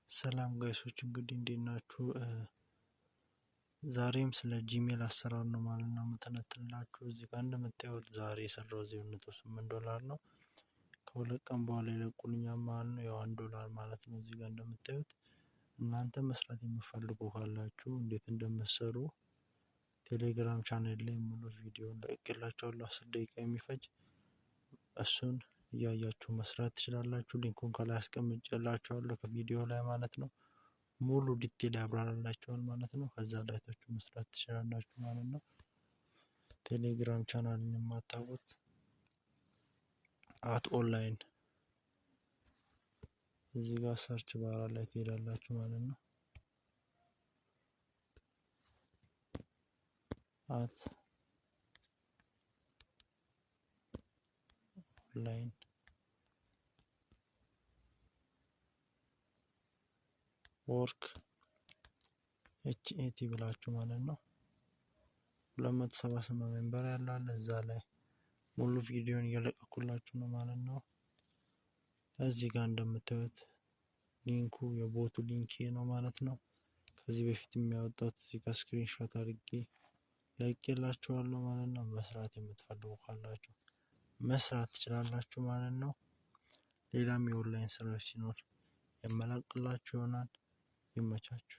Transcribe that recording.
ሰላም ጋይሶች እንግዲህ እንዴት ናችሁ? ዛሬም ስለ ጂሜል አሰራር ነው ማለት ነው የምተነትንላችሁ። እዚህ ጋር እንደምታዩት ዛሬ የሰራው $0.8 ነው። ከሁለት ቀን በኋላ ይለቁልኛል ማለት ነው። ያው $1 ማለት ነው። እዚህ ጋር እንደምታዩት እናንተ መስራት የምትፈልጉ ካላችሁ እንዴት እንደምትሰሩ ቴሌግራም ቻናል ላይ ሙሉ ቪዲዮ ለቅቄላችኋለሁ። 10 ደቂቃ የሚፈጅ እሱን እያያችሁ መስራት ትችላላችሁ። ሊንኩን ከላይ አስቀምጬላችኋለሁ ከቪዲዮ ላይ ማለት ነው። ሙሉ ዲቴል ያብራራላችኋል ማለት ነው። ከዛ ላይ አይታችሁ መስራት ትችላላችሁ ማለት ነው። ቴሌግራም ቻናልን የማታውቁት @online እዚህ ጋር ሰርች ባር ላይ ትሄዳላችሁ ማለት ነው። @online ወርክ HAT ብላችሁ ማለት ነው። 278 ሜምበር ያለው አለ እዛ ላይ ሙሉ ቪዲዮን እየለቀኩላችሁ ነው ማለት ነው። እዚህ ጋር እንደምታዩት ሊንኩ የቦቱ ሊንክ ነው ማለት ነው። ከዚህ በፊት የሚያወጣት እዚህ ጋር ስክሪንሾት አድርጌ ለቅቄላችኋለሁ ማለት ነው። መስራት የምትፈልጉ ካላችሁ መስራት ትችላላችሁ ማለት ነው። ሌላም የኦንላይን ስራዎች ሲኖር የመለቅላችሁ ይሆናል። ይመቻችሁ።